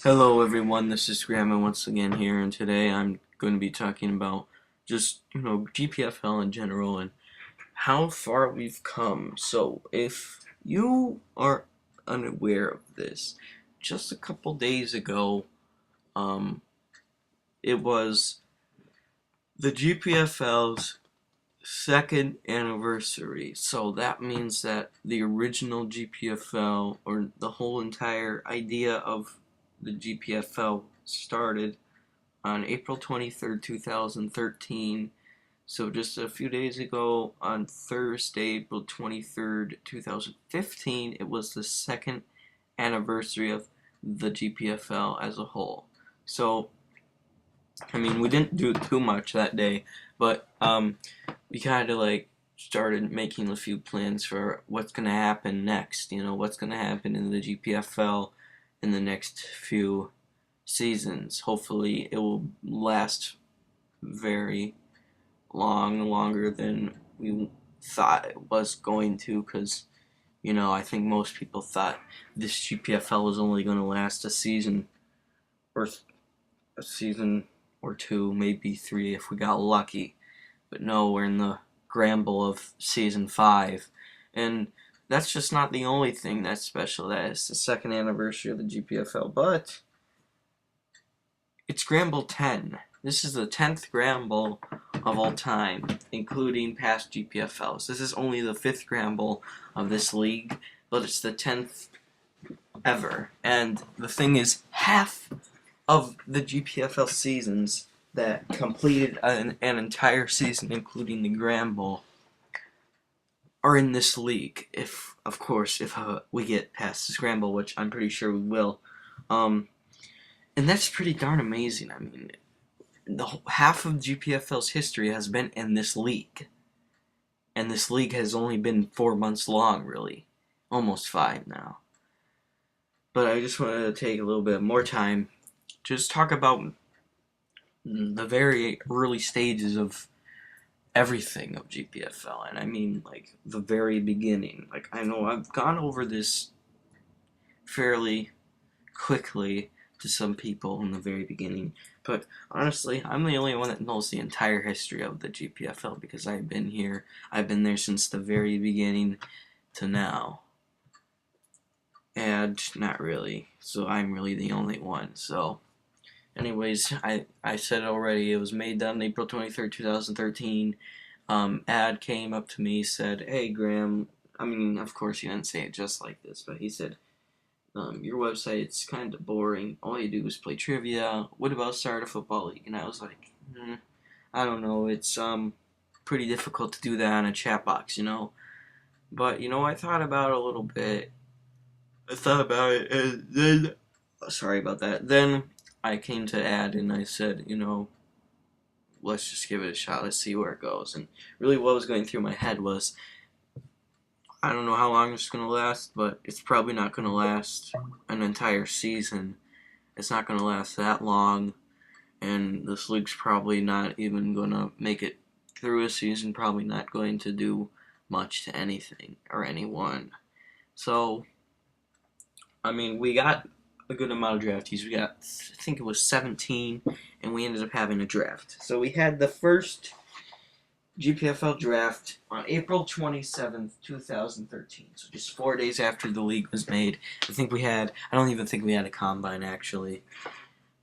Hello everyone, this is Grandma once again here, and today I'm going to be talking about just, GPFL in general and how far we've come. So, if you are unaware of this, just a couple days ago, um, it was the GPFL's second anniversary. So that means that the original GPFL, or the whole entire idea of the GPFL, started on April 23rd, 2013. So just a few days ago, on Thursday, April 23rd, 2015, it was the second anniversary of the GPFL as a whole. So, I mean, we didn't do too much that day, but we kind of started making a few plans for what's going to happen next. What's going to happen in the GPFL in the next few seasons. Hopefully it will last very longer than we thought it was going to, because I think most people thought this GPFL was only going to last or a season or two, maybe three if we got lucky. But no, we're in the scramble of season 5, and that's just not the only thing that's special. That is the second anniversary of the GPFL, but it's Gramble 10. This is the 10th Gramble of all time, including past GPFLs. This is only the 5th Gramble of this league, but it's the 10th ever. And the thing is, half of the GPFL seasons that completed an entire season, including the Gramble, are in this league. If we get past the Scramble, which I'm pretty sure we will. And that's pretty darn amazing. I mean, half of GPFL's history has been in this league. And this league has only been 4 months long, really. Almost 5 now. But I just wanted to take a little bit more time to just talk about the very early stages of everything of GPFL. And I mean, the very beginning. I know I've gone over this fairly quickly to some people in the very beginning, but honestly, I'm the only one that knows the entire history of the GPFL, because I've been there since the very beginning to now. And not really, so I'm really the only one. So anyways, I said already, it was made on April 23rd, 2013. Ad came up to me, said, "Hey Graham," I mean, of course he didn't say it just like this, but he said, "Your website's kind of boring. All you do is play trivia. What about start a football league?" And I was like, I don't know. It's pretty difficult to do that on a chat box, But I thought about it a little bit. I thought about it, and then sorry about that. Then I came to Ad and I said, let's just give it a shot. Let's see where it goes. And really, what was going through my head was, I don't know how long it's going to last, but it's probably not going to last an entire season. It's not going to last that long, and this league's probably not even going to make it through a season, probably not going to do much to anything or anyone. So, I mean, we got a good amount of draftees. We got, I think it was 17, and we ended up having a draft. So we had the first GPFL draft on April 27th, 2013. So just 4 days after the league was made. I don't even think we had a combine, actually.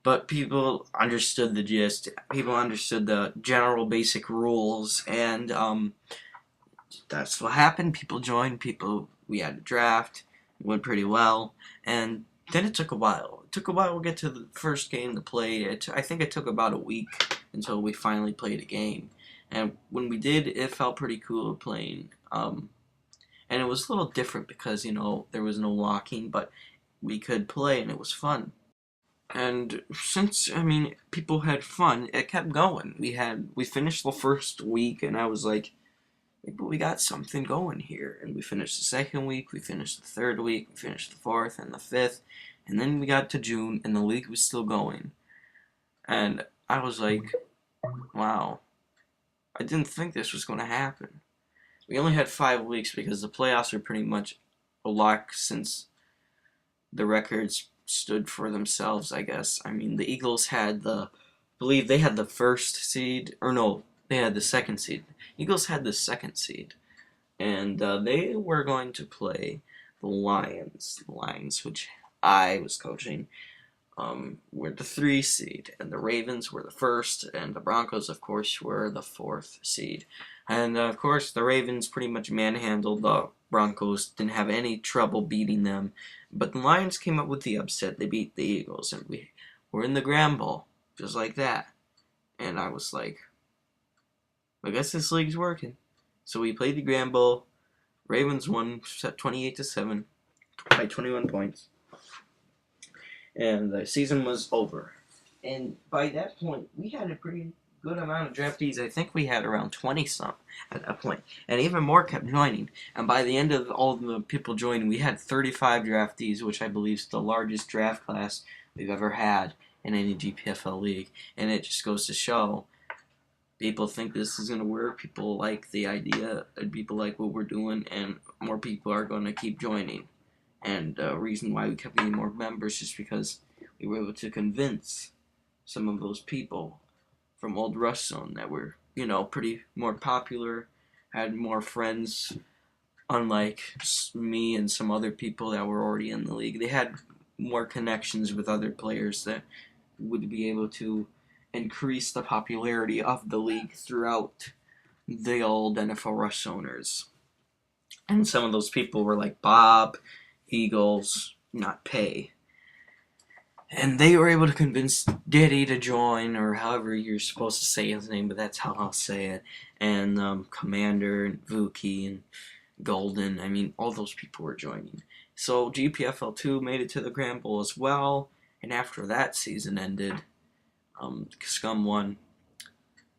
But people understood the gist. People understood the general basic rules. And that's what happened. People joined. We had a draft. It went pretty well. And then it took a while. It took a while to get to the first game to play. I think it took about a week until we finally played a game. And when we did, it felt pretty cool playing. And it was a little different because, there was no locking, but we could play and it was fun. And since, people had fun, it kept going. We finished the first week and I was like, maybe we got something going here. And we finished the second week, we finished the third week, we finished the fourth and the fifth. And then we got to June and the league was still going. And I was like, wow. I didn't think this was going to happen. We only had 5 weeks because the playoffs are pretty much a lock, since the records stood for themselves, I guess. I mean, the Eagles had I believe they had the first seed, or no, they had the second seed. Eagles had the second seed, and they were going to play the Lions. The Lions, which I was coaching, were the 3 seed, and the Ravens were the first, and the Broncos, of course, were the 4th seed. And of course, the Ravens pretty much manhandled the Broncos, didn't have any trouble beating them. But the Lions came up with the upset. They beat the Eagles, and we were in the Grand Bowl, just like that. And I was like, I guess this league's working. So we played the Grand Bowl. Ravens won 28-7 by 21 points. And the season was over. And by that point, we had a pretty good amount of draftees. I think we had around 20-some at that point. And even more kept joining. And by the end of all the people joining, we had 35 draftees, which I believe is the largest draft class we've ever had in any GPFL league. And it just goes to show people think this is going to work. People like the idea, and people like what we're doing, and more people are going to keep joining. And the reason why we kept getting more members is because we were able to convince some of those people from Old Rush Zone that were, pretty more popular, had more friends, unlike me and some other people that were already in the league. They had more connections with other players that would be able to increase the popularity of the league throughout the old NFL Rush Zoners. And some of those people were like Bob, Eagles, not Pay. And they were able to convince Diddy to join, or however you're supposed to say his name, but that's how I'll say it. And Commander, and Vuki, and Golden. I mean, all those people were joining. So GPFL 2 made it to the Grand Bowl as well. And after that season ended, Scum won.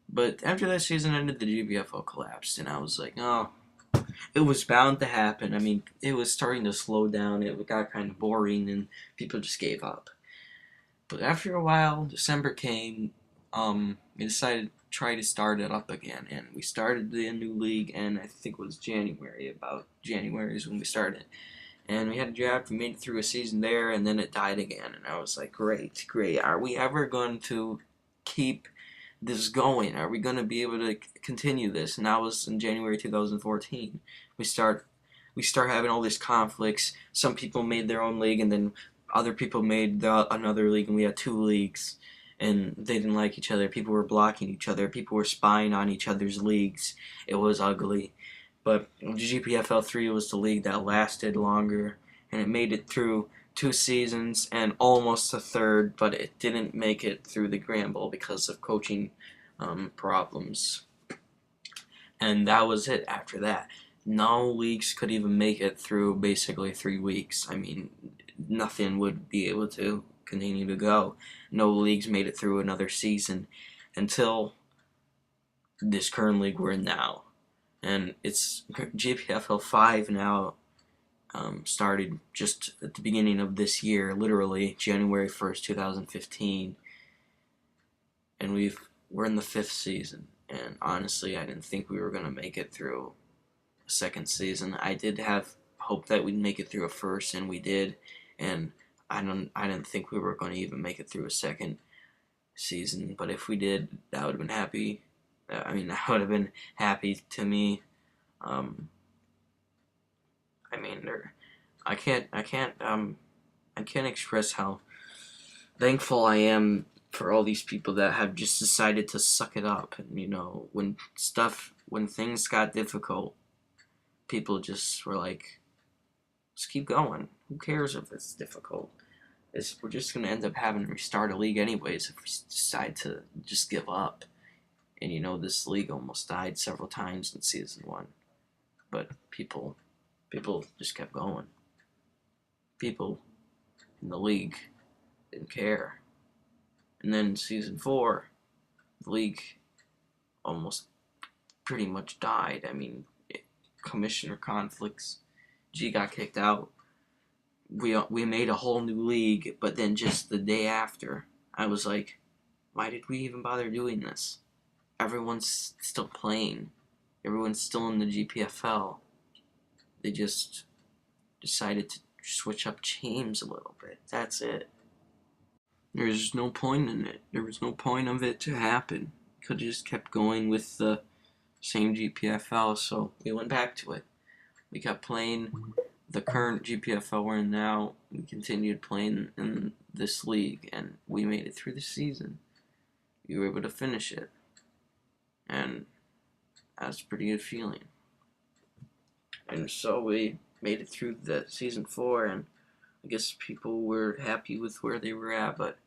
But after that season ended, the GPFL collapsed. And I was like, oh, it was bound to happen. I mean, it was starting to slow down. It got kind of boring, and people just gave up. But after a while, December came. We decided to try to start it up again, and we started the new league. And I think it was January. About January is when we started. And we had a draft. We made it through a season there, and then it died again. And I was like, great. Are we ever going to keep this going? Are we going to be able to continue this? And that was in January 2014. We start having all these conflicts. Some people made their own league, and then other people made another league, and we had 2 leagues, and they didn't like each other. People were blocking each other. People were spying on each other's leagues. It was ugly. But GPFL 3 was the league that lasted longer, and it made it through 2 seasons and almost a third, but it didn't make it through the Grand Bowl because of coaching problems. And that was it after that. No leagues could even make it through basically 3 weeks. I mean, nothing would be able to continue to go. No leagues made it through another season until this current league we're in now. And it's GPFL 5 now, started just at the beginning of this year, literally January 1st, 2015. And we're in the 5th season. And honestly, I didn't think we were going to make it through a second season. I did have hope that we'd make it through a first, and we did. And I didn't think we were going to even make it through a second season. But if we did, that would have been happy. That would have been happy to me. I can't express how thankful I am for all these people that have just decided to suck it up. And when things got difficult, people just were like, just keep going. Who cares if it's difficult? We're just going to end up having to restart a league anyways if we decide to just give up. And this league almost died several times in season 1. But people just kept going. People in the league didn't care. And then in season 4, the league almost pretty much died. I mean, commissioner conflicts. G got kicked out. We made a whole new league, but then just the day after, I was like, why did we even bother doing this? Everyone's still playing. Everyone's still in the GPFL. They just decided to switch up teams a little bit. That's it. There's no point in it. There was no point of it to happen. Could have just kept going with the same GPFL, so we went back to it. We kept playing the current GPFL we're in now. We continued playing in this league, and we made it through the season. We were able to finish it, and that's a pretty good feeling. And so we made it through the season 4, and I guess people were happy with where they were at, but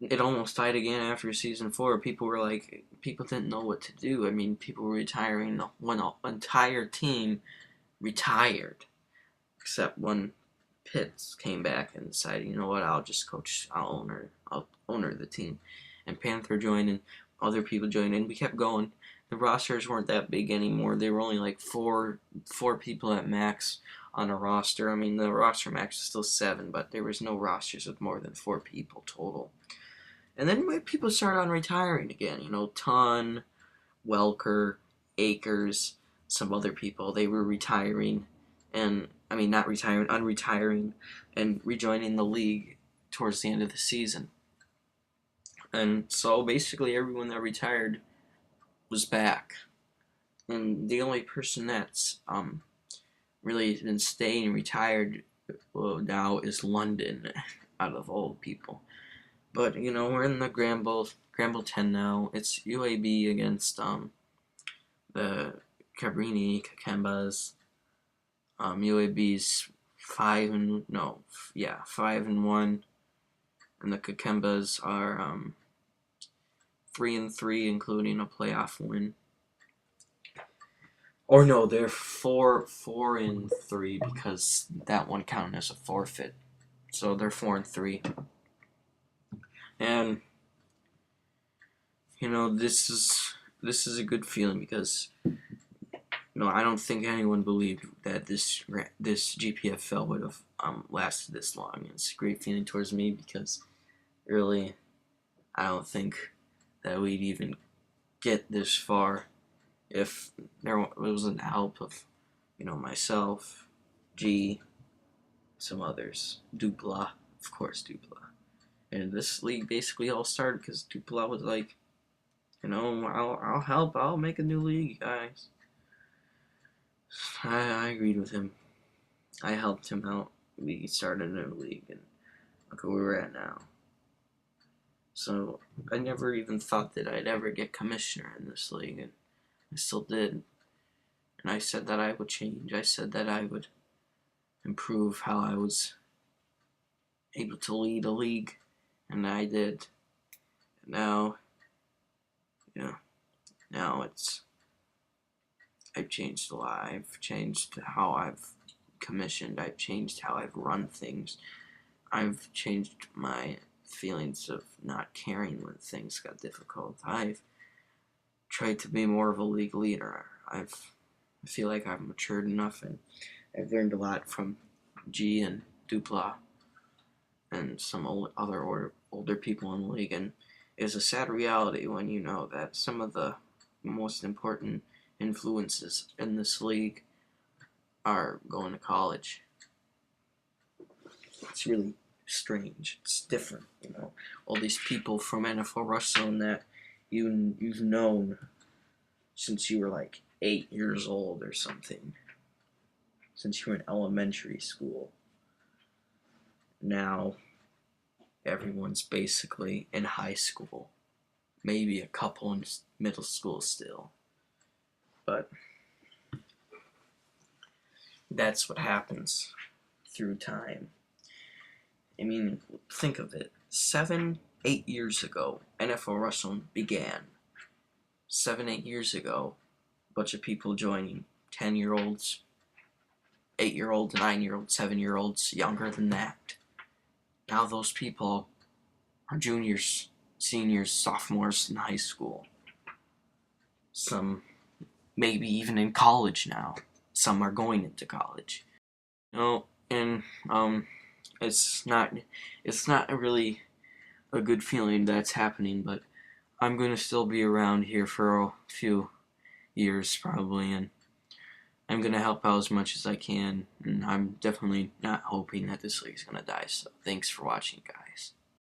it almost died again after season 4. People didn't know what to do. I mean, people were retiring. When the entire team retired, except when Pitts came back and decided, you know what, I'll owner the team. And Panther joined, and other people joined, and we kept going. The rosters weren't that big anymore. They were only like four people at max on a roster. I mean, the roster max is still 7, but there was no rosters with more than 4 people total. And then people started on retiring again. You know, Ton, Welker, Akers, some other people. They were retiring, and I mean not retiring, unretiring, and rejoining the league towards the end of the season. And so basically everyone that retired was back. And the only person that's really been staying retired now is London, out of all people. But you know, we're in the Gramble 10 now. It's UAB against the Kembas. UAB's 5-1, and the Kembas are 3-3, including a playoff win. Or no, they're 4-3 because that one counted as a forfeit. So they're 4-3. And you know, this is a good feeling because I don't think anyone believed that this GPFL would have lasted this long. It's a great feeling towards me because really I don't think that we'd even get this far if there wasn't help of myself, G, some others, Dupla, of course Dupla. And this league basically all started because Dupla was like, I'll help. I'll make a new league, guys. I agreed with him. I helped him out. We started a new league, and look where we're at now. So I never even thought that I'd ever get commissioner in this league, and I still did. And I said that I would change. I said that I would improve how I was able to lead a league, and I did. Now, I've changed a lot. I've changed how I've commissioned. I've changed how I've run things. I've changed my feelings of not caring when things got difficult. I've tried to be more of a league leader. I feel like I've matured enough, and I've learned a lot from G and Dupla and some other older people in the league. And it's a sad reality when you know that some of the most important influences in this league are going to college. It's really strange. It's different, all these people from NFL Rush Zone that you've known since you were like 8 years old or something, since you were in elementary school. Now everyone's basically in high school, maybe a couple in middle school still, but that's what happens through time. I mean, think of it. 7-8 years ago, NFL Rush Zone began. 7-8 years ago, a bunch of people joining. 10-year-olds, 8-year-olds, 9-year-olds, 7-year-olds, younger than that. Now those people are juniors, seniors, sophomores in high school. Some maybe even in college now. Some are going into college. And it's not really a good feeling that's happening, but I'm going to still be around here for a few years probably, and I'm going to help out as much as I can, and I'm definitely not hoping that this league's going to die. So thanks for watching, guys.